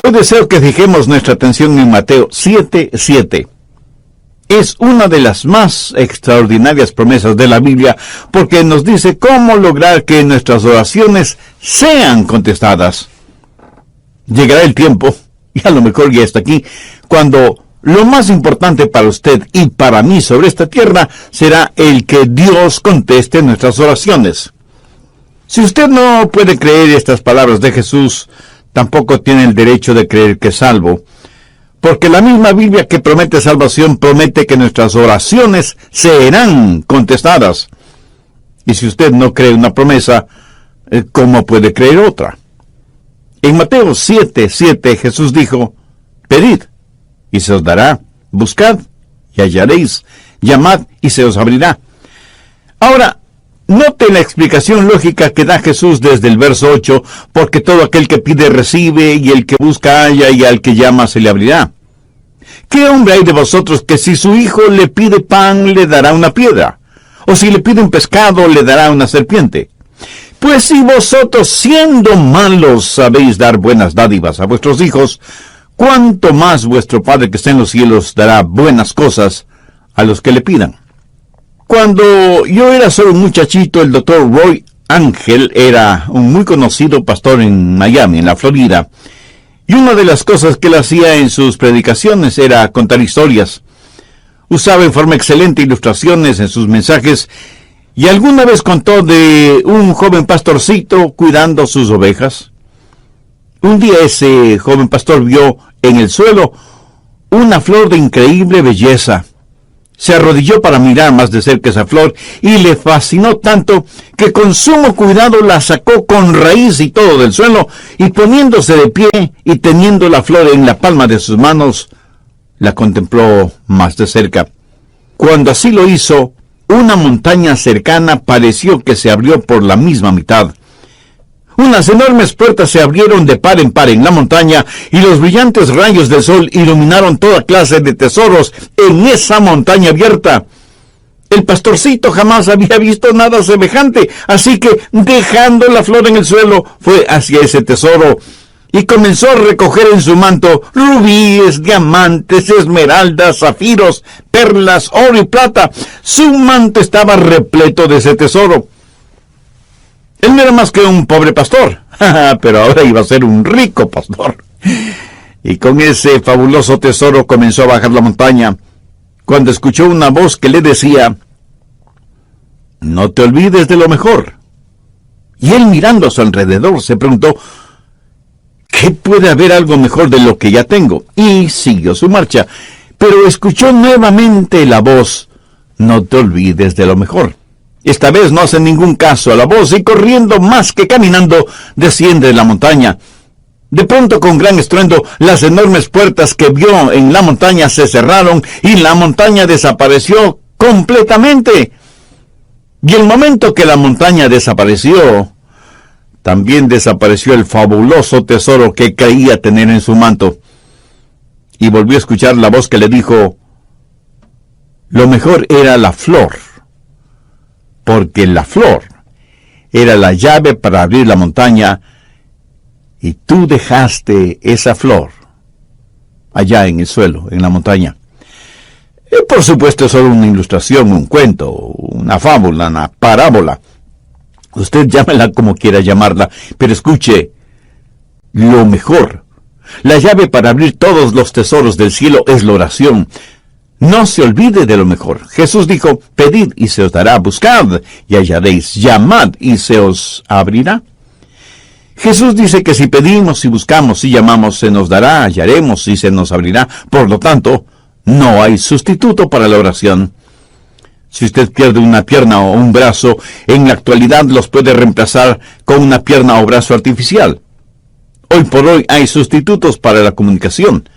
Hoy deseo que fijemos nuestra atención en Mateo 7:7. Es una de las más extraordinarias promesas de la Biblia porque nos dice cómo lograr que nuestras oraciones sean contestadas. Llegará el tiempo, y a lo mejor ya está aquí, cuando lo más importante para usted y para mí sobre esta tierra será el que Dios conteste nuestras oraciones. Si usted no puede creer estas palabras de Jesús, tampoco tiene el derecho de creer que es salvo, porque la misma Biblia que promete salvación promete que nuestras oraciones serán contestadas. Y si usted no cree una promesa, ¿cómo puede creer otra? En Mateo 7:7 Jesús dijo: pedid, y se os dará; buscad, y hallaréis; llamad, y se os abrirá. Ahora, note la explicación lógica que da Jesús desde el verso 8, porque todo aquel que pide recibe, y el que busca halla, y al que llama se le abrirá. ¿Qué hombre hay de vosotros que si su hijo le pide pan, le dará una piedra? ¿O si le pide un pescado, le dará una serpiente? Pues si vosotros, siendo malos, sabéis dar buenas dádivas a vuestros hijos, ¿cuánto más vuestro Padre que está en los cielos dará buenas cosas a los que le pidan? Cuando yo era solo un muchachito, el doctor Roy Ángel era un muy conocido pastor en Miami, en la Florida. Y una de las cosas que él hacía en sus predicaciones era contar historias. Usaba en forma excelente ilustraciones en sus mensajes, y alguna vez contó de un joven pastorcito cuidando sus ovejas. Un día ese joven pastor vio en el suelo una flor de increíble belleza. Se arrodilló para mirar más de cerca esa flor y le fascinó tanto que con sumo cuidado la sacó con raíz y todo del suelo, y poniéndose de pie y teniendo la flor en la palma de sus manos, la contempló más de cerca. Cuando así lo hizo, una montaña cercana pareció que se abrió por la misma mitad. Unas enormes puertas se abrieron de par en par en la montaña, y los brillantes rayos del sol iluminaron toda clase de tesoros en esa montaña abierta. El pastorcito jamás había visto nada semejante, así que, dejando la flor en el suelo, fue hacia ese tesoro, y comenzó a recoger en su manto rubíes, diamantes, esmeraldas, zafiros, perlas, oro y plata. Su manto estaba repleto de ese tesoro. Él no era más que un pobre pastor, pero ahora iba a ser un rico pastor. Y con ese fabuloso tesoro comenzó a bajar la montaña, cuando escuchó una voz que le decía: no te olvides de lo mejor. Y él, mirando a su alrededor, se preguntó: ¿qué puede haber algo mejor de lo que ya tengo? Y siguió su marcha, pero escuchó nuevamente la voz: no te olvides de lo mejor. Esta vez no hace ningún caso a la voz, y corriendo más que caminando, desciende de la montaña. De pronto, con gran estruendo, las enormes puertas que vio en la montaña se cerraron, y la montaña desapareció completamente. Y el momento que la montaña desapareció, también desapareció el fabuloso tesoro que creía tener en su manto. Y volvió a escuchar la voz que le dijo: lo mejor era la flor, porque la flor era la llave para abrir la montaña, y tú dejaste esa flor allá en el suelo, en la montaña. Por supuesto, es solo una ilustración, un cuento, una fábula, una parábola. Usted llámela como quiera llamarla, pero escuche, lo mejor, la llave para abrir todos los tesoros del cielo es la oración. No se olvide de lo mejor. Jesús dijo: pedid y se os dará; buscad y hallaréis; llamad y se os abrirá. Jesús dice que si pedimos y buscamos y llamamos, se nos dará, hallaremos y se nos abrirá. Por lo tanto, no hay sustituto para la oración. Si usted pierde una pierna o un brazo, en la actualidad los puede reemplazar con una pierna o brazo artificial. Hoy por hoy hay sustitutos para la comunicación.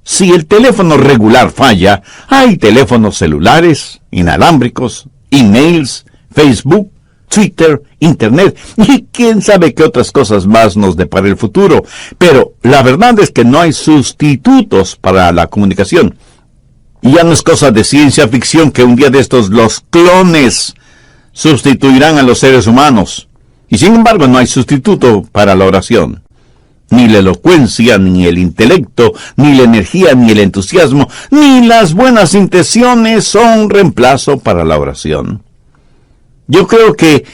Si el teléfono regular falla, hay teléfonos celulares, inalámbricos, emails, Facebook, Twitter, Internet, y quién sabe qué otras cosas más nos depara el futuro. Pero la verdad es que no hay sustitutos para la comunicación. Y ya no es cosa de ciencia ficción que un día de estos los clones sustituirán a los seres humanos. Y sin embargo no hay sustituto para la oración. Ni la elocuencia, ni el intelecto, ni la energía, ni el entusiasmo, ni las buenas intenciones son reemplazo para la oración. Yo creo que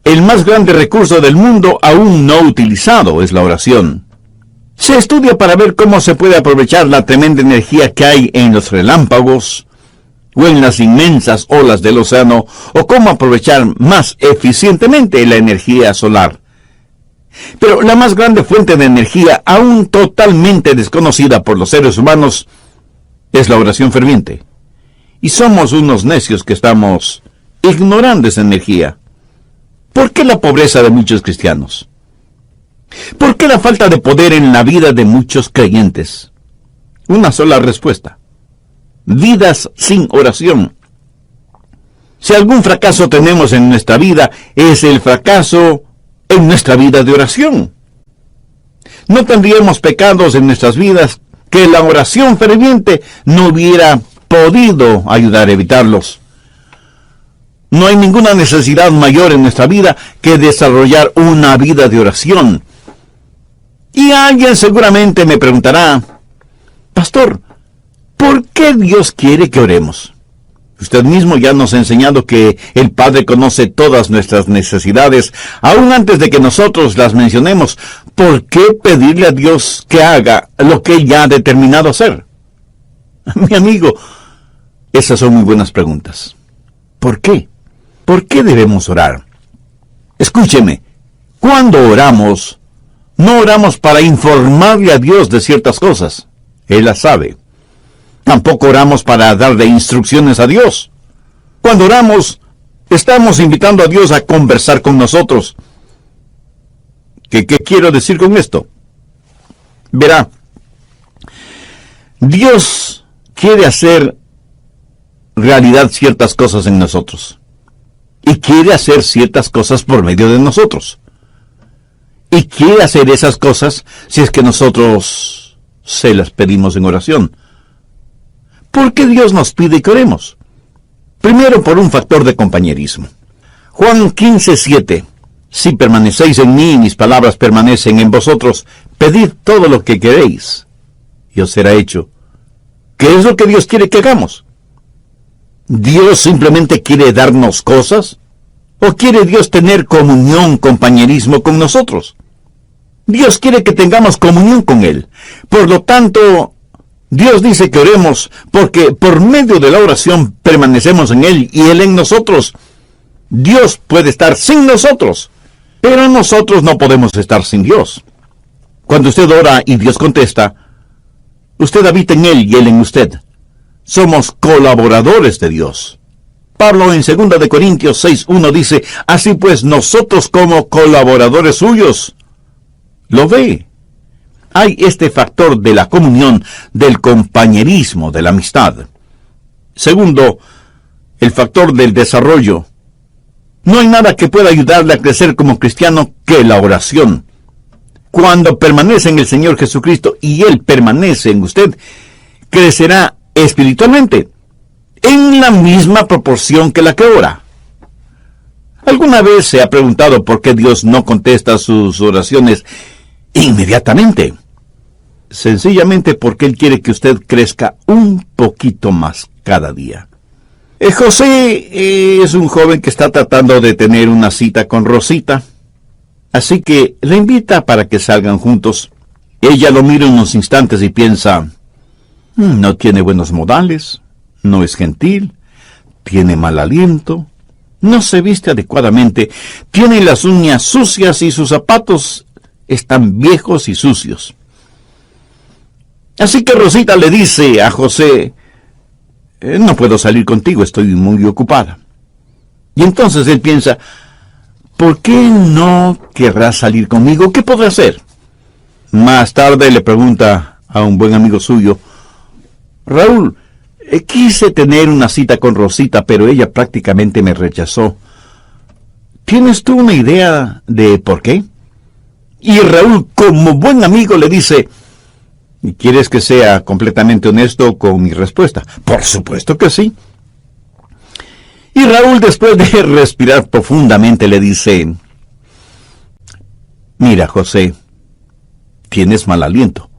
el más grande recurso del mundo aún no utilizado es la oración. Se estudia para ver cómo se puede aprovechar la tremenda energía que hay en los relámpagos o en las inmensas olas del océano, o cómo aprovechar más eficientemente la energía solar. Pero la más grande fuente de energía, aún totalmente desconocida por los seres humanos, es la oración ferviente. Y somos unos necios que estamos ignorando esa energía. ¿Por qué la pobreza de muchos cristianos? ¿Por qué la falta de poder en la vida de muchos creyentes? Una sola respuesta: vidas sin oración. Si algún fracaso tenemos en nuestra vida, es el fracaso en nuestra vida de oración. No tendríamos pecados en nuestras vidas que la oración ferviente no hubiera podido ayudar a evitarlos. No hay ninguna necesidad mayor en nuestra vida que desarrollar una vida de oración. Y alguien seguramente me preguntará: Pastor, ¿por qué Dios quiere que oremos? Usted mismo ya nos ha enseñado que el Padre conoce todas nuestras necesidades, aún antes de que nosotros las mencionemos. ¿Por qué pedirle a Dios que haga lo que Él ya ha determinado hacer? Mi amigo, esas son muy buenas preguntas. ¿Por qué? ¿Por qué debemos orar? Escúcheme, cuando oramos, no oramos para informarle a Dios de ciertas cosas. Él las sabe. Tampoco oramos para darle instrucciones a Dios. Cuando oramos, estamos invitando a Dios a conversar con nosotros. ¿Qué quiero decir con esto? Verá, Dios quiere hacer realidad ciertas cosas en nosotros. Y quiere hacer ciertas cosas por medio de nosotros. Y quiere hacer esas cosas si es que nosotros se las pedimos en oración. ¿Por qué Dios nos pide que oremos? Primero, por un factor de compañerismo. Juan 15:7. Si permanecéis en mí y mis palabras permanecen en vosotros, pedid todo lo que queréis, y os será hecho. ¿Qué es lo que Dios quiere que hagamos? ¿Dios simplemente quiere darnos cosas? ¿O quiere Dios tener comunión, compañerismo con nosotros? Dios quiere que tengamos comunión con Él. Por lo tanto, Dios dice que oremos porque por medio de la oración permanecemos en Él y Él en nosotros. Dios puede estar sin nosotros, pero nosotros no podemos estar sin Dios. Cuando usted ora y Dios contesta, usted habita en Él y Él en usted. Somos colaboradores de Dios. Pablo en 2 de Corintios 6:1 dice: así pues nosotros como colaboradores suyos. ¿Lo ve? Hay este factor de la comunión, del compañerismo, de la amistad. Segundo, el factor del desarrollo. No hay nada que pueda ayudarle a crecer como cristiano que la oración. Cuando permanece en el Señor Jesucristo y Él permanece en usted, crecerá espiritualmente en la misma proporción que la que ora. ¿Alguna vez se ha preguntado por qué Dios no contesta sus oraciones inmediatamente? Sencillamente porque Él quiere que usted crezca un poquito más cada día. José es un joven que está tratando de tener una cita con Rosita, así que le invita para que salgan juntos. Ella lo mira unos instantes y piensa: no tiene buenos modales, no es gentil, tiene mal aliento, no se viste adecuadamente, tiene las uñas sucias y sus zapatos están viejos y sucios. Así que Rosita le dice a José: no puedo salir contigo, estoy muy ocupada. Y entonces él piensa: ¿por qué no querrás salir conmigo? ¿Qué podré hacer? Más tarde le pregunta a un buen amigo suyo: Raúl, quise tener una cita con Rosita, pero ella prácticamente me rechazó. ¿Tienes tú una idea de por qué? Y Raúl, como buen amigo, le dice: ¿quieres que sea completamente honesto con mi respuesta? Por supuesto que sí. Y Raúl, después de respirar profundamente, le dice: mira, José, tienes mal aliento.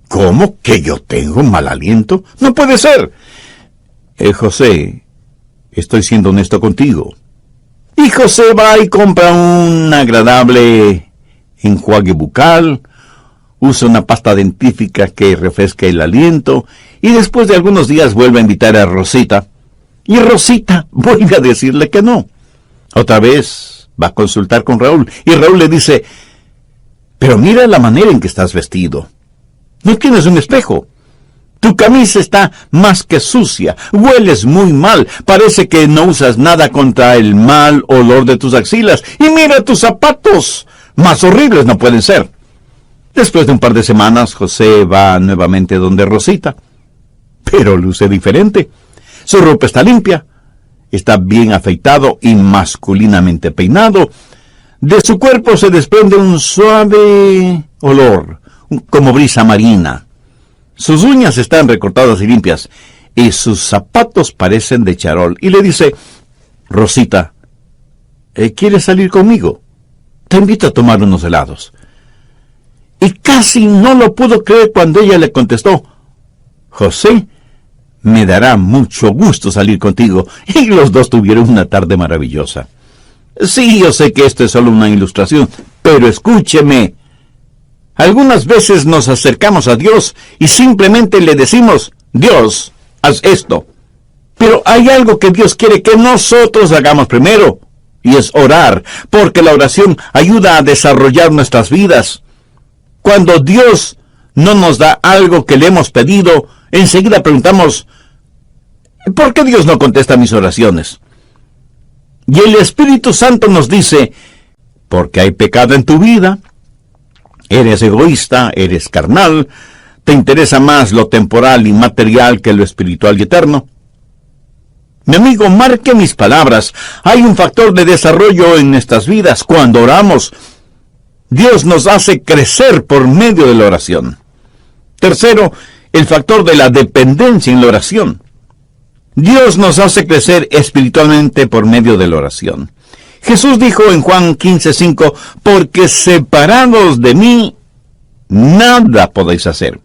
¿Cómo que yo tengo mal aliento? No puede ser. José, estoy siendo honesto contigo. Y José va y compra un agradable enjuague bucal, usa una pasta dentífrica que refresca el aliento, y después de algunos días vuelve a invitar a Rosita, y Rosita vuelve a decirle que no. Otra vez va a consultar con Raúl, y Raúl le dice, pero mira la manera en que estás vestido. No tienes un espejo. Tu camisa está más que sucia, hueles muy mal, parece que no usas nada contra el mal olor de tus axilas, y mira tus zapatos, más horribles no pueden ser. Después de un par de semanas, José va nuevamente donde Rosita, pero luce diferente. Su ropa está limpia, está bien afeitado y masculinamente peinado. De su cuerpo se desprende un suave olor, como brisa marina. Sus uñas están recortadas y limpias, y sus zapatos parecen de charol. Y le dice, Rosita, ¿quieres salir conmigo? Te invito a tomar unos helados. Y casi no lo pudo creer cuando ella le contestó, José, me dará mucho gusto salir contigo. Y los dos tuvieron una tarde maravillosa. Sí, yo sé que esto es solo una ilustración, pero escúcheme. Algunas veces nos acercamos a Dios y simplemente le decimos, Dios, haz esto. Pero hay algo que Dios quiere que nosotros hagamos primero, y es orar, porque la oración ayuda a desarrollar nuestras vidas. Cuando Dios no nos da algo que le hemos pedido, enseguida preguntamos, ¿por qué Dios no contesta mis oraciones? Y el Espíritu Santo nos dice, porque hay pecado en tu vida. Eres egoísta, eres carnal, te interesa más lo temporal y material que lo espiritual y eterno. Mi amigo, marque mis palabras. Hay un factor de desarrollo en nuestras vidas cuando oramos. Dios nos hace crecer por medio de la oración. Tercero, el factor de la dependencia en la oración. Dios nos hace crecer espiritualmente por medio de la oración. Jesús dijo en Juan 15:5, porque separados de mí, nada podéis hacer.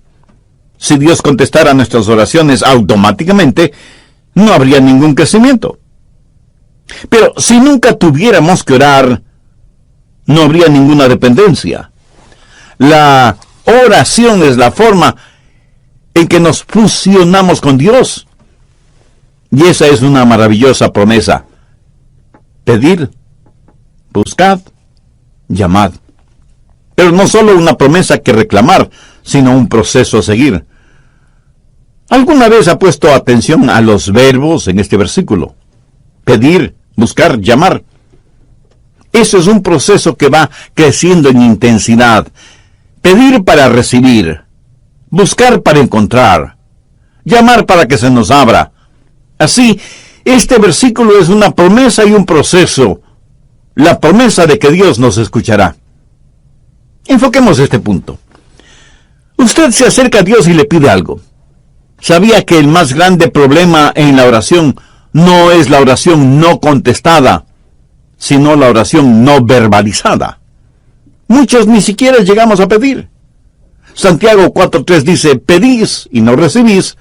Si Dios contestara nuestras oraciones automáticamente, no habría ningún crecimiento. Pero si nunca tuviéramos que orar, no habría ninguna dependencia. La oración es la forma en que nos fusionamos con Dios. Y esa es una maravillosa promesa. Pedir, buscad, llamad. Pero no solo una promesa que reclamar, sino un proceso a seguir. ¿Alguna vez ha puesto atención a los verbos en este versículo? Pedir, buscar, llamar. Eso es un proceso que va creciendo en intensidad. Pedir para recibir, buscar para encontrar, llamar para que se nos abra. Así, este versículo es una promesa y un proceso. La promesa de que Dios nos escuchará. Enfoquemos este punto. Usted se acerca a Dios y le pide algo. ¿Sabía que el más grande problema en la oración no es la oración no contestada, sino la oración no verbalizada? Muchos ni siquiera llegamos a pedir. Santiago 4:3 dice, pedís y no recibís,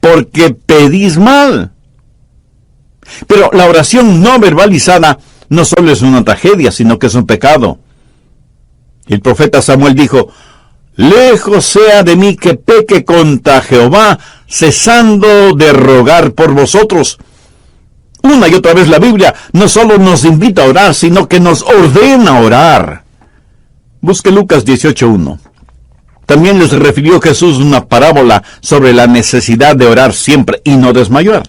porque pedís mal. Pero la oración no verbalizada no solo es una tragedia, sino que es un pecado. El profeta Samuel dijo, lejos sea de mí que peque contra Jehová, cesando de rogar por vosotros. Una y otra vez la Biblia no solo nos invita a orar, sino que nos ordena orar. Busque Lucas 18:1. También les refirió Jesús una parábola sobre la necesidad de orar siempre y no desmayar.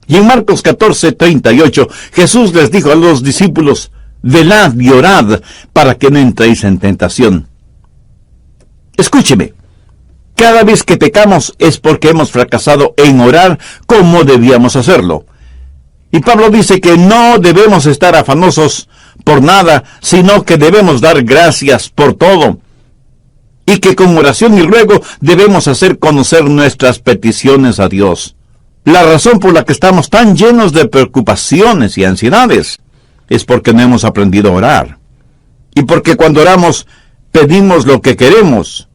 Y en Marcos 14:38, Jesús les dijo a los discípulos, velad y orad para que no entréis en tentación. Escúcheme, cada vez que pecamos es porque hemos fracasado en orar como debíamos hacerlo. Y Pablo dice que no debemos estar afanosos por nada, sino que debemos dar gracias por todo. Y que con oración y ruego debemos hacer conocer nuestras peticiones a Dios. La razón por la que estamos tan llenos de preocupaciones y ansiedades es porque no hemos aprendido a orar. Y porque cuando oramos, pedimos lo que queremos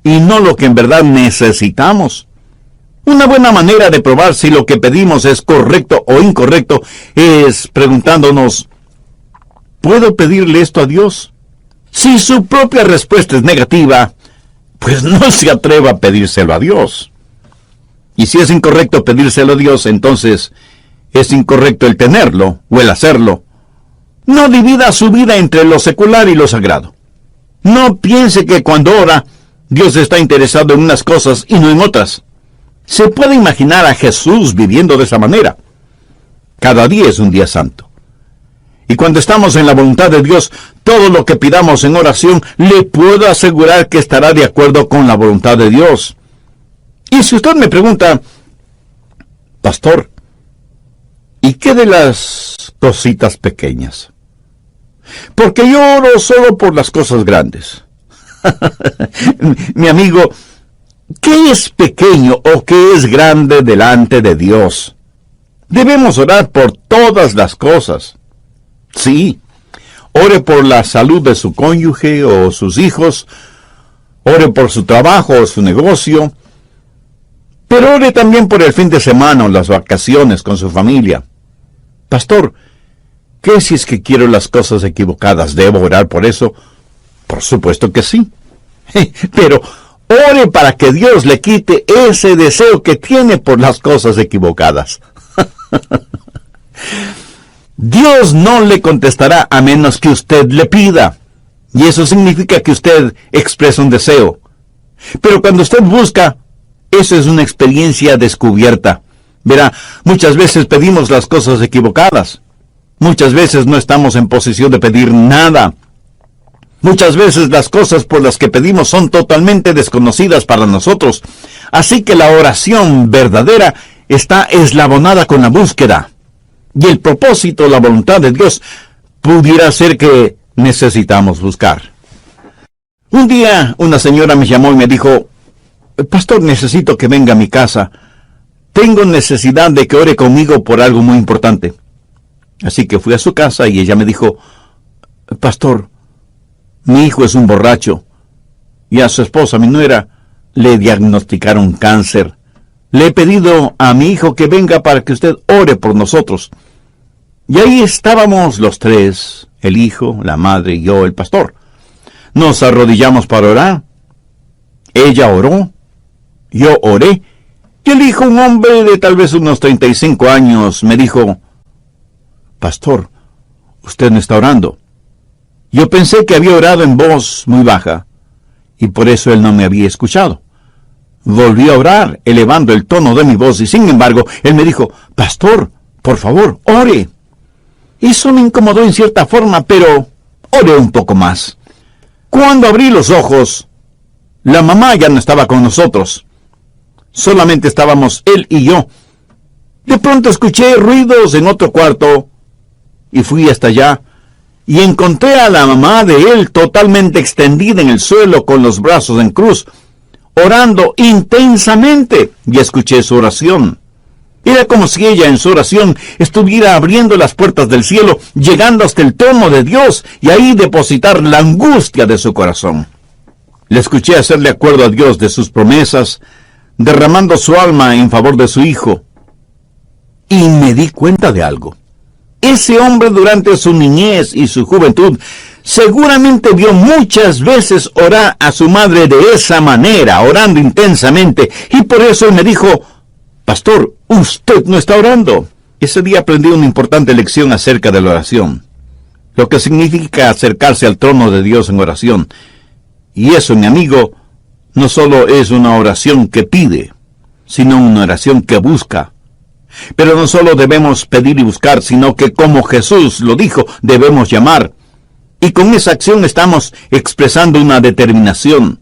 y no lo que en verdad necesitamos. Una buena manera de probar si lo que pedimos es correcto o incorrecto es preguntándonos, ¿puedo pedirle esto a Dios? Si su propia respuesta es negativa, pues no se atreva a pedírselo a Dios. Y si es incorrecto pedírselo a Dios, entonces es incorrecto el tenerlo o el hacerlo. No divida su vida entre lo secular y lo sagrado. No piense que cuando ora, Dios está interesado en unas cosas y no en otras. Se puede imaginar a Jesús viviendo de esa manera. Cada día es un día santo. Y cuando estamos en la voluntad de Dios, todo lo que pidamos en oración, le puedo asegurar que estará de acuerdo con la voluntad de Dios. Y si usted me pregunta, pastor, ¿y qué de las cositas pequeñas? Porque yo oro solo por las cosas grandes. Mi amigo, ¿qué es pequeño o qué es grande delante de Dios? Debemos orar por todas las cosas. Sí, ore por la salud de su cónyuge o sus hijos, ore por su trabajo o su negocio, pero ore también por el fin de semana o las vacaciones con su familia. Pastor, ¿qué si es que quiero las cosas equivocadas? ¿Debo orar por eso? Por supuesto que sí. Pero ore para que Dios le quite ese deseo que tiene por las cosas equivocadas. Dios no le contestará a menos que usted le pida. Y eso significa que usted expresa un deseo. Pero cuando usted busca, eso es una experiencia descubierta. Verá, muchas veces pedimos las cosas equivocadas. Muchas veces no estamos en posición de pedir nada. Muchas veces las cosas por las que pedimos son totalmente desconocidas para nosotros. Así que la oración verdadera está eslabonada con la búsqueda. Y el propósito, la voluntad de Dios, pudiera ser que necesitamos buscar. Un día una señora me llamó y me dijo, pastor, necesito que venga a mi casa. Tengo necesidad de que ore conmigo por algo muy importante. Así que fui a su casa y ella me dijo, pastor, mi hijo es un borracho y a su esposa, mi nuera, le diagnosticaron cáncer. Le he pedido a mi hijo que venga para que usted ore por nosotros. Y ahí estábamos los tres, el hijo, la madre y yo, el pastor. Nos arrodillamos para orar. Ella oró, yo oré, y el hijo, un hombre de tal vez unos 35 años, me dijo, pastor, usted no está orando. Yo pensé que había orado en voz muy baja, y por eso él no me había escuchado. Volví a orar, elevando el tono de mi voz, y sin embargo, él me dijo, pastor, por favor, ore. Eso me incomodó en cierta forma, pero oré un poco más. Cuando abrí los ojos, la mamá ya no estaba con nosotros. Solamente estábamos él y yo. De pronto escuché ruidos en otro cuarto, y fui hasta allá, y encontré a la mamá de él totalmente extendida en el suelo con los brazos en cruz, orando intensamente, y escuché su oración. Era como si ella en su oración estuviera abriendo las puertas del cielo, llegando hasta el trono de Dios, y ahí depositar la angustia de su corazón. Le escuché hacerle acuerdo a Dios de sus promesas, derramando su alma en favor de su hijo. Y me di cuenta de algo. Ese hombre durante su niñez y su juventud seguramente vio muchas veces orar a su madre de esa manera, orando intensamente, y por eso él me dijo, pastor, usted no está orando. Ese día aprendí una importante lección acerca de la oración, lo que significa acercarse al trono de Dios en oración. Y eso, mi amigo, no solo es una oración que pide, sino una oración que busca. Pero no solo debemos pedir y buscar, sino que, como Jesús lo dijo, debemos llamar. Y con esa acción estamos expresando una determinación.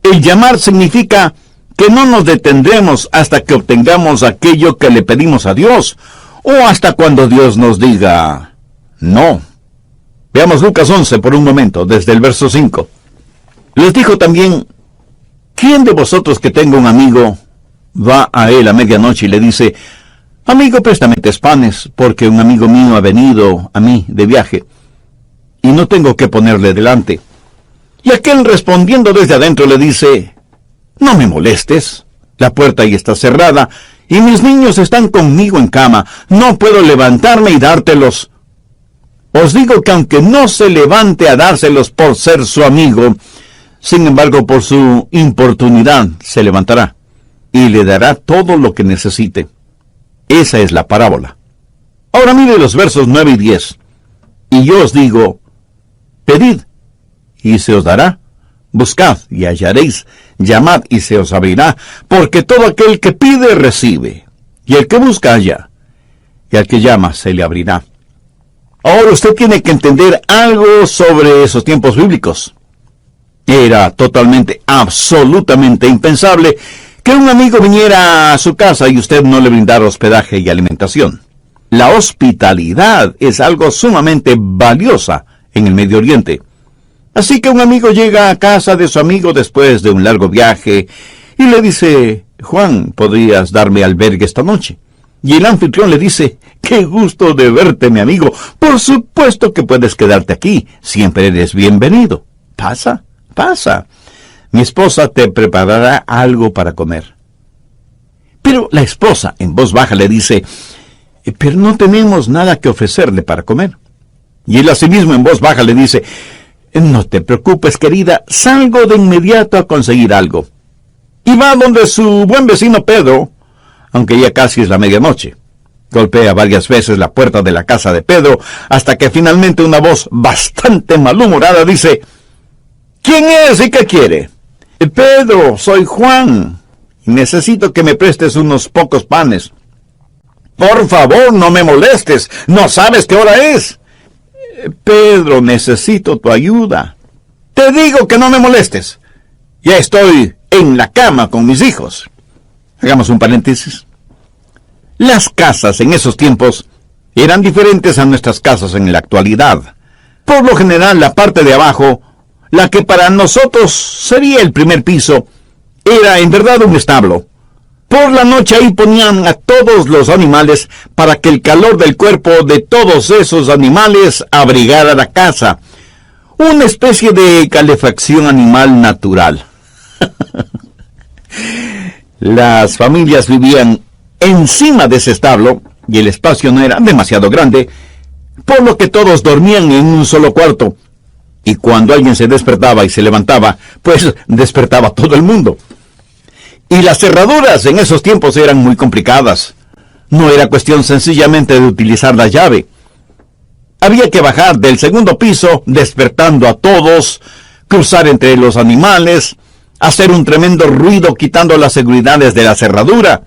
El llamar significa que no nos detendremos hasta que obtengamos aquello que le pedimos a Dios, o hasta cuando Dios nos diga no. Veamos Lucas 11 por un momento, desde el verso 5. Les dijo también, ¿quién de vosotros que tenga un amigo va a él a medianoche y le dice, amigo, préstame 3 panes, porque un amigo mío ha venido a mí de viaje, y no tengo que ponerle delante? Y aquel respondiendo desde adentro le dice: no me molestes, la puerta ya está cerrada, y mis niños están conmigo en cama, no puedo levantarme y dártelos. Os digo que aunque no se levante a dárselos por ser su amigo, sin embargo por su importunidad se levantará y le dará todo lo que necesite. Esa es la parábola. Ahora mire los versos 9 y 10. Y yo os digo: pedid, y se os dará; buscad, y hallaréis; llamad, y se os abrirá. Porque todo aquel que pide, recibe; y el que busca, halla; y al que llama, se le abrirá. Ahora usted tiene que entender algo sobre esos tiempos bíblicos. Era totalmente, absolutamente impensable que un amigo viniera a su casa y usted no le brindara hospedaje y alimentación. La hospitalidad es algo sumamente valiosa en el Medio Oriente. Así que un amigo llega a casa de su amigo después de un largo viaje y le dice: Juan, ¿podrías darme albergue esta noche? Y el anfitrión le dice: qué gusto de verte, mi amigo. Por supuesto que puedes quedarte aquí. Siempre eres bienvenido. Pasa, pasa. Mi esposa te preparará algo para comer. Pero la esposa, en voz baja, le dice: pero no tenemos nada que ofrecerle para comer. Y él asimismo en voz baja le dice: no te preocupes, querida, salgo de inmediato a conseguir algo. Y va donde su buen vecino Pedro, aunque ya casi es la medianoche. Golpea varias veces la puerta de la casa de Pedro, hasta que finalmente una voz bastante malhumorada dice: ¿quién es y qué quiere? Pedro, soy Juan, y necesito que me prestes unos pocos panes. Por favor, no me molestes, ¿no sabes qué hora es? Pedro, necesito tu ayuda. Te digo que no me molestes. Ya estoy en la cama con mis hijos. Hagamos un paréntesis. Las casas en esos tiempos eran diferentes a nuestras casas en la actualidad. Por lo general, la parte de abajo, la que para nosotros sería el primer piso, era en verdad un establo. Por la noche ahí ponían a todos los animales para que el calor del cuerpo de todos esos animales abrigara la casa. Una especie de calefacción animal natural. Las familias vivían encima de ese establo y el espacio no era demasiado grande, por lo que todos dormían en un solo cuarto. Y cuando alguien se despertaba y se levantaba, pues despertaba todo el mundo. Y las cerraduras en esos tiempos eran muy complicadas. No era cuestión sencillamente de utilizar la llave. Había que bajar del segundo piso, despertando a todos, cruzar entre los animales, hacer un tremendo ruido quitando las seguridades de la cerradura.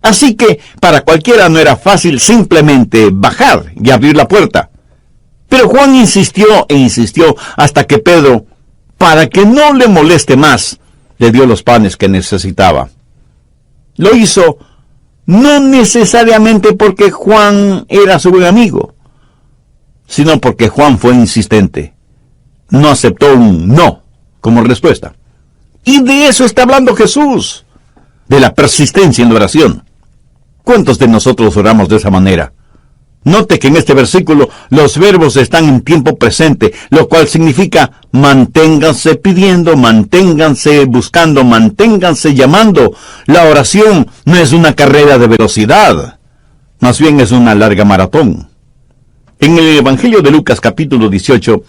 Así que para cualquiera no era fácil simplemente bajar y abrir la puerta. Pero Juan insistió e insistió hasta que Pedro, para que no le moleste más, le dio los panes que necesitaba. Lo hizo no necesariamente porque Juan era su buen amigo, sino porque Juan fue insistente. No aceptó un no como respuesta. Y de eso está hablando Jesús, de la persistencia en la oración. ¿Cuántos de nosotros oramos de esa manera? Note que en este versículo los verbos están en tiempo presente, lo cual significa manténganse pidiendo, manténganse buscando, manténganse llamando. La oración no es una carrera de velocidad, más bien es una larga maratón. En el Evangelio de Lucas capítulo 18,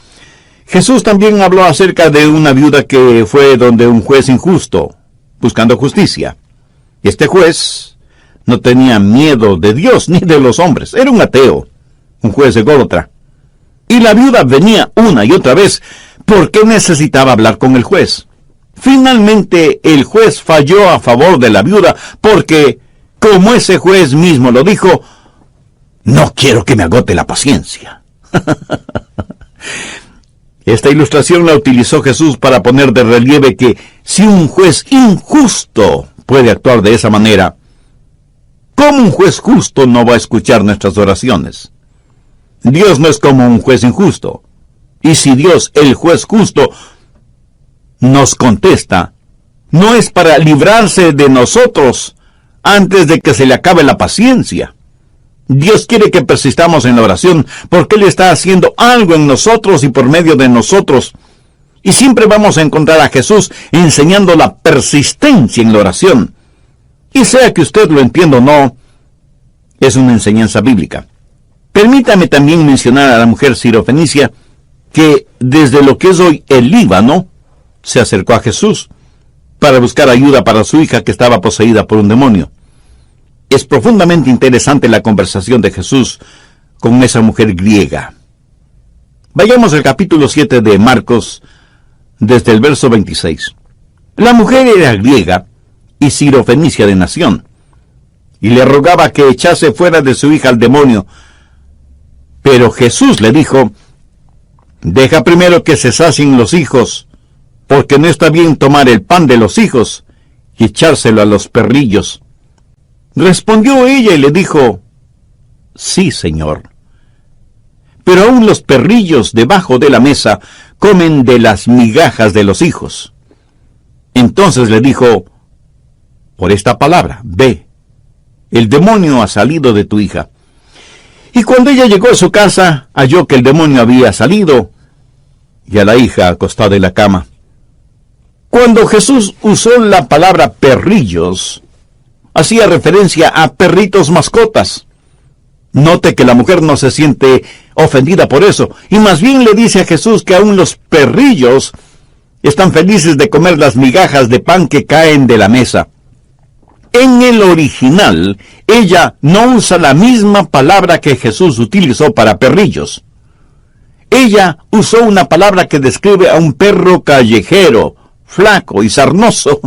Jesús también habló acerca de una viuda que fue donde un juez injusto, buscando justicia. Y este juez no tenía miedo de Dios ni de los hombres. Era un ateo, un juez ególatra. Y la viuda venía una y otra vez porque necesitaba hablar con el juez. Finalmente el juez falló a favor de la viuda porque, como ese juez mismo lo dijo, no quiero que me agote la paciencia. Esta ilustración la utilizó Jesús para poner de relieve que si un juez injusto puede actuar de esa manera, ¿cómo un juez justo no va a escuchar nuestras oraciones? Dios no es como un juez injusto. Y si Dios, el juez justo, nos contesta, no es para librarse de nosotros antes de que se le acabe la paciencia. Dios quiere que persistamos en la oración porque Él está haciendo algo en nosotros y por medio de nosotros. Y siempre vamos a encontrar a Jesús enseñando la persistencia en la oración. Y sea que usted lo entienda o no, es una enseñanza bíblica. Permítame también mencionar a la mujer sirofenicia que desde lo que es hoy el Líbano se acercó a Jesús para buscar ayuda para su hija que estaba poseída por un demonio. Es profundamente interesante la conversación de Jesús con esa mujer griega. Vayamos al capítulo 7 de Marcos, desde el verso 26. La mujer era griega y sirofenicia de nación, y le rogaba que echase fuera de su hija al demonio. Pero Jesús le dijo: deja primero que se sacien los hijos, porque no está bien tomar el pan de los hijos y echárselo a los perrillos. Respondió ella y le dijo: sí, Señor. Pero aún los perrillos debajo de la mesa comen de las migajas de los hijos. Entonces le dijo: por esta palabra, ve, el demonio ha salido de tu hija. Y cuando ella llegó a su casa, halló que el demonio había salido, y a la hija acostada en la cama. Cuando Jesús usó la palabra perrillos, hacía referencia a perritos mascotas. Note que la mujer no se siente ofendida por eso, y más bien le dice a Jesús que aún los perrillos están felices de comer las migajas de pan que caen de la mesa. En el original, ella no usa la misma palabra que Jesús utilizó para perrillos. Ella usó una palabra que describe a un perro callejero, flaco y sarnoso.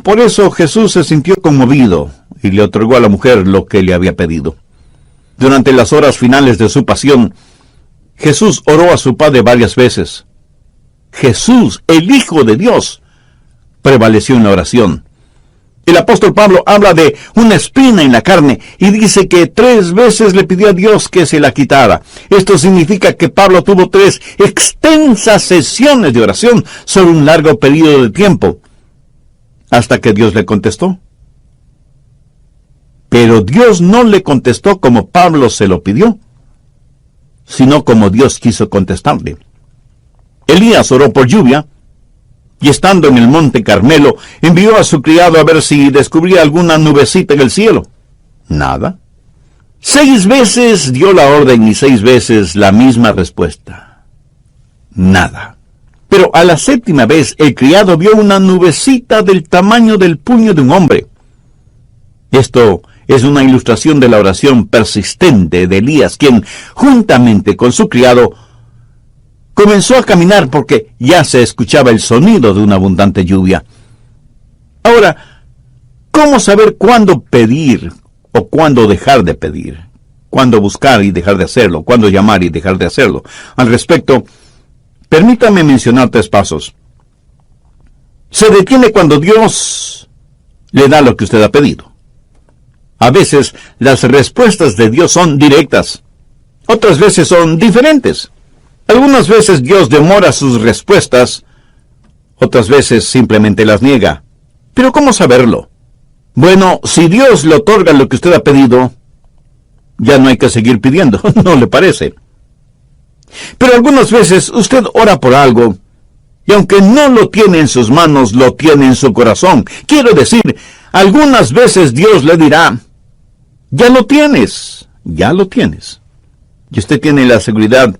Por eso Jesús se sintió conmovido y le otorgó a la mujer lo que le había pedido. Durante las horas finales de su pasión, Jesús oró a su Padre varias veces. Jesús, el Hijo de Dios, prevaleció en la oración. El apóstol Pablo habla de una espina en la carne y dice que 3 veces le pidió a Dios que se la quitara. Esto significa que Pablo tuvo 3 extensas sesiones de oración sobre un largo periodo de tiempo, hasta que Dios le contestó. Pero Dios no le contestó como Pablo se lo pidió, sino como Dios quiso contestarle. Elías oró por lluvia, y estando en el monte Carmelo, envió a su criado a ver si descubría alguna nubecita en el cielo. Nada. 6 veces dio la orden y 6 veces la misma respuesta. Nada. Pero a la 7ª vez el criado vio una nubecita del tamaño del puño de un hombre. Esto es una ilustración de la oración persistente de Elías, quien, juntamente con su criado, comenzó a caminar porque ya se escuchaba el sonido de una abundante lluvia. Ahora, ¿cómo saber cuándo pedir o cuándo dejar de pedir? ¿Cuándo buscar y dejar de hacerlo? ¿Cuándo llamar y dejar de hacerlo? Al respecto, permítame mencionar 3 pasos. Se detiene cuando Dios le da lo que usted ha pedido. A veces las respuestas de Dios son directas. Otras veces son diferentes. Algunas veces Dios demora sus respuestas, otras veces simplemente las niega. ¿Pero cómo saberlo? Bueno, si Dios le otorga lo que usted ha pedido, ya no hay que seguir pidiendo, ¿no le parece? Pero algunas veces usted ora por algo, y aunque no lo tiene en sus manos, lo tiene en su corazón. Quiero decir, algunas veces Dios le dirá: ya lo tienes, ya lo tienes. Y usted tiene la seguridad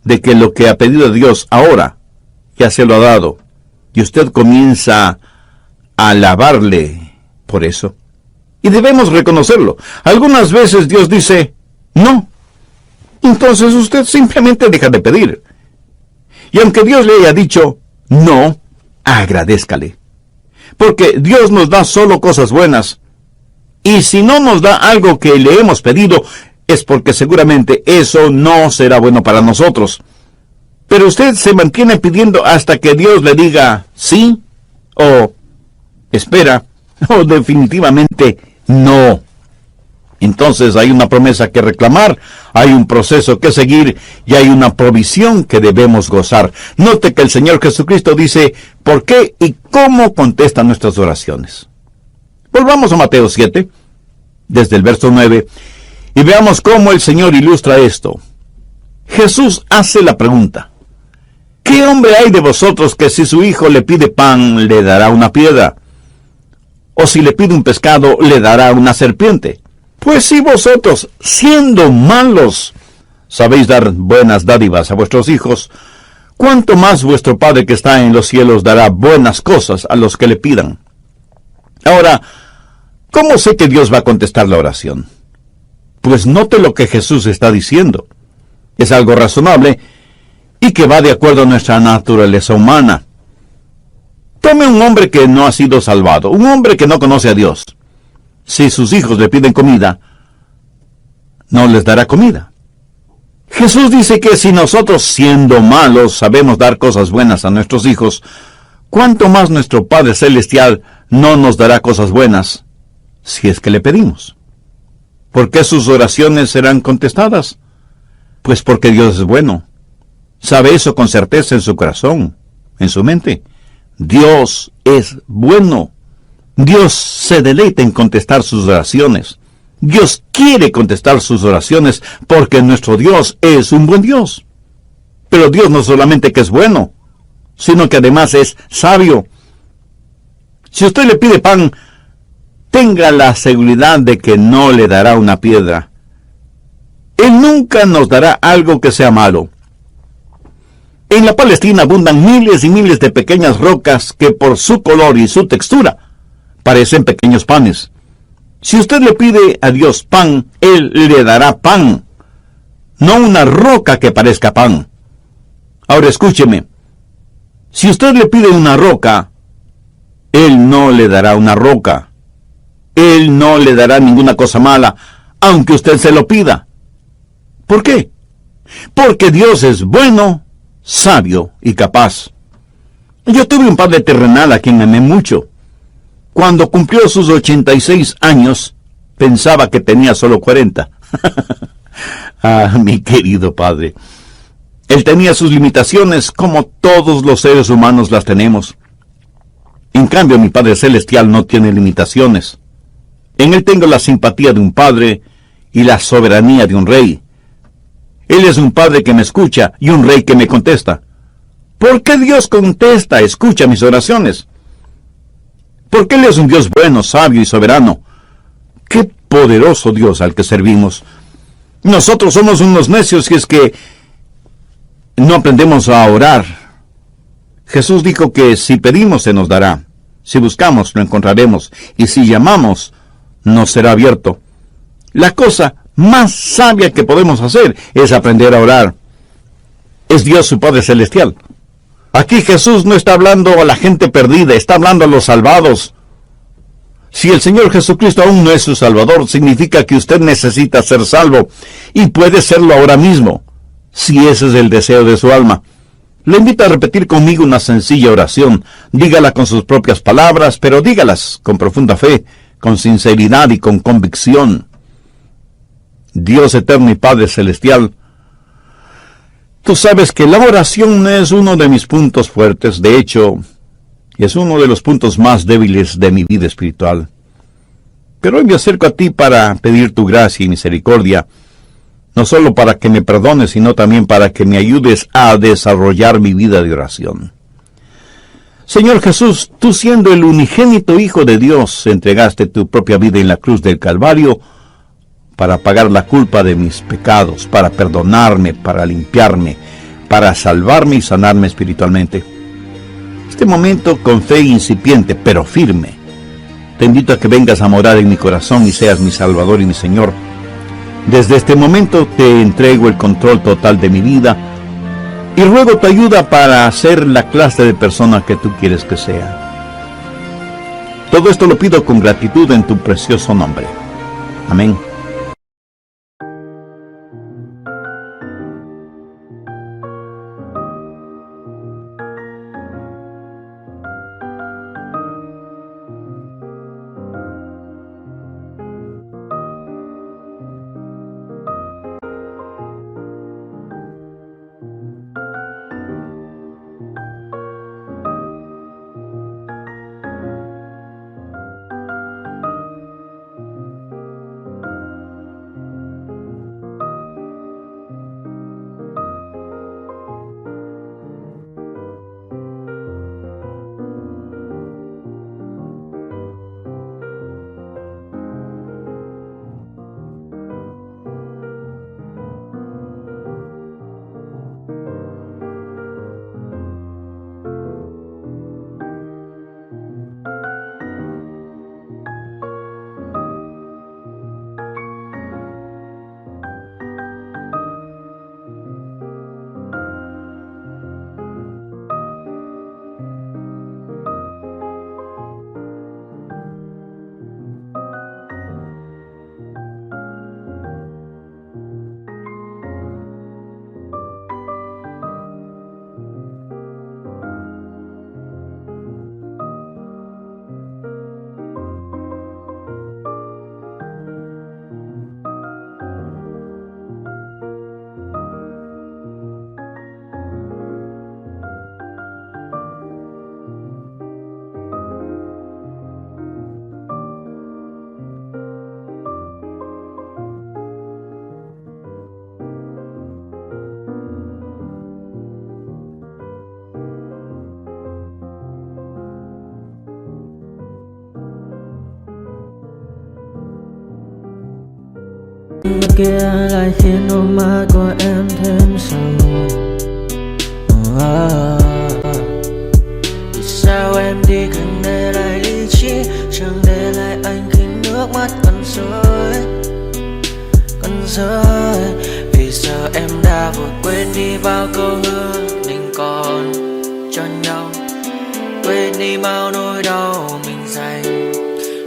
de que lo que ha pedido a Dios ahora ya se lo ha dado, y usted comienza a alabarle por eso. Y debemos reconocerlo. Algunas veces Dios dice no. Entonces usted simplemente deja de pedir. Y aunque Dios le haya dicho no, agradézcale. Porque Dios nos da solo cosas buenas. Y si no nos da algo que le hemos pedido, es porque seguramente eso no será bueno para nosotros. Pero usted se mantiene pidiendo hasta que Dios le diga sí, o espera, o definitivamente no. Entonces hay una promesa que reclamar, hay un proceso que seguir y hay una provisión que debemos gozar. Note que el Señor Jesucristo dice por qué y cómo contesta nuestras oraciones. Volvamos a Mateo 7, desde el verso 9, y veamos cómo el Señor ilustra esto. Jesús hace la pregunta: ¿Qué hombre hay de vosotros que si su hijo le pide pan, le dará una piedra? ¿O si le pide un pescado, le dará una serpiente? Pues si vosotros, siendo malos, sabéis dar buenas dádivas a vuestros hijos, ¿cuánto más vuestro Padre que está en los cielos dará buenas cosas a los que le pidan? Ahora, ¿cómo sé que Dios va a contestar la oración? Pues note lo que Jesús está diciendo. Es algo razonable y que va de acuerdo a nuestra naturaleza humana. Tome un hombre que no ha sido salvado, un hombre que no conoce a Dios. Si sus hijos le piden comida, no les dará comida. Jesús dice que si nosotros, siendo malos, sabemos dar cosas buenas a nuestros hijos, ¿cuánto más nuestro Padre Celestial no nos dará cosas buenas si es que le pedimos? ¿Por qué sus oraciones serán contestadas? Pues porque Dios es bueno. Sabe eso con certeza en su corazón, en su mente. Dios es bueno. Dios se deleita en contestar sus oraciones. Dios quiere contestar sus oraciones porque nuestro Dios es un buen Dios. Pero Dios no solamente que es bueno, sino que además es sabio. Si usted le pide pan, tenga la seguridad de que no le dará una piedra. Él nunca nos dará algo que sea malo. En la Palestina abundan miles y miles de pequeñas rocas que por su color y su textura parecen pequeños panes. Si usted le pide a Dios pan, Él le dará pan, no una roca que parezca pan. Ahora escúcheme, si usted le pide una roca, Él no le dará una roca. Él no le dará ninguna cosa mala, aunque usted se lo pida. ¿Por qué? Porque Dios es bueno, sabio y capaz. Yo tuve un padre terrenal a quien amé mucho. Cuando cumplió sus 86 años, pensaba que tenía solo 40. Ah, mi querido padre. Él tenía sus limitaciones como todos los seres humanos las tenemos. En cambio, mi Padre Celestial no tiene limitaciones. En Él tengo la simpatía de un padre y la soberanía de un rey. Él es un padre que me escucha y un rey que me contesta. ¿Por qué Dios contesta, escucha mis oraciones? Porque Él es un Dios bueno, sabio y soberano. ¡Qué poderoso Dios al que servimos! Nosotros somos unos necios si es que no aprendemos a orar. Jesús dijo que si pedimos se nos dará, si buscamos lo encontraremos, y si llamamos nos será abierto. La cosa más sabia que podemos hacer es aprender a orar. Es Dios su Padre Celestial. Aquí Jesús no está hablando a la gente perdida, está hablando a los salvados. Si el Señor Jesucristo aún no es su Salvador, significa que usted necesita ser salvo, y puede serlo ahora mismo, si ese es el deseo de su alma. Le invito a repetir conmigo una sencilla oración. Dígala con sus propias palabras, pero dígalas con profunda fe, con sinceridad y con convicción. Dios eterno y Padre Celestial, tú sabes que la oración es uno de mis puntos fuertes, de hecho, es uno de los puntos más débiles de mi vida espiritual. Pero hoy me acerco a ti para pedir tu gracia y misericordia, no solo para que me perdones, sino también para que me ayudes a desarrollar mi vida de oración. Señor Jesús, tú siendo el unigénito Hijo de Dios, entregaste tu propia vida en la cruz del Calvario para pagar la culpa de mis pecados, para perdonarme, para limpiarme, para salvarme y sanarme espiritualmente. Este momento, con fe incipiente, pero firme, te invito a que vengas a morar en mi corazón y seas mi Salvador y mi Señor. Desde este momento te entrego el control total de mi vida y ruego tu ayuda para ser la clase de persona que tú quieres que sea. Todo esto lo pido con gratitud en tu precioso nombre. Amén. bên kia lại khiến đôi mắt của em thêm sầu. Vì sao em đi không để lại lý trí, chẳng để lại anh khi nước mắt còn rơi, còn rơi. Vì sao em đã vội quên đi bao câu hứa mình còn cho nhau, quên đi bao nỗi đau mình dành.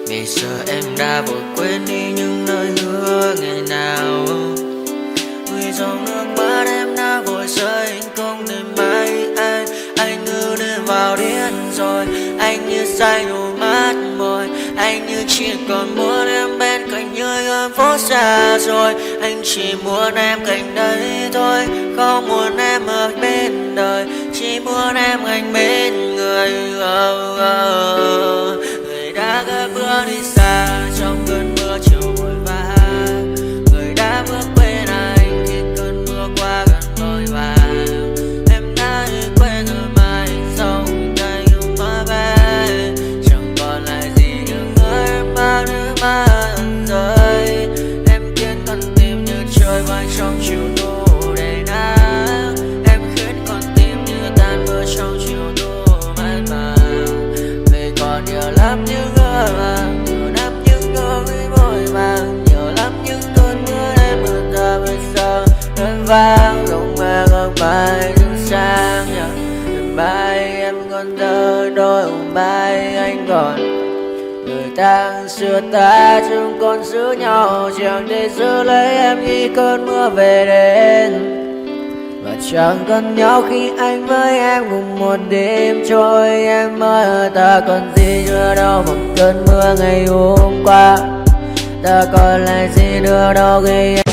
Vì sao em đã vội quên đi những lời hứa ngày nào, vì dòng nước mắt em đã vội rơi không để mãi anh như nên vào điên rồi, anh như say đôi mắt môi, anh như chỉ còn muốn em bên cạnh như ở phố xa rồi, anh chỉ muốn em cạnh đây thôi, không muốn em ở bên đời, chỉ muốn em anh bên người. Người đã gỡ bước đi xa trong cơn mưa chiều vội vã, người đã bước quên anh khi cơn mưa qua gần vội vã. Em đã quên rồi mai sau ngày yêu mà bé, chẳng còn lại gì những người em bao nước mắt rơi. Em khiến con tim như trôi bay trong chiều thu đầy nắng, em khiến con tim như tan vỡ trong chiều thu mát màng. Vì còn nhiều lắm những người vàng, nhiều lắm những nỗi vội vàng, nhiều lắm những cơn mưa em mượn ra bây giờ đơn vang lòng mà ngược bài dừng sang nhờ. Mai em còn thơ đôi mai anh còn người ta xưa ta chúng còn giữ nhau, chẳng để giữ lấy em khi cơn mưa về đến. Và chẳng cần nhau khi anh với em cùng một đêm trôi, em ơi ta còn gì nữa đâu bằng cơn mưa ngày hôm qua, ta còn lại gì nữa đâu khi em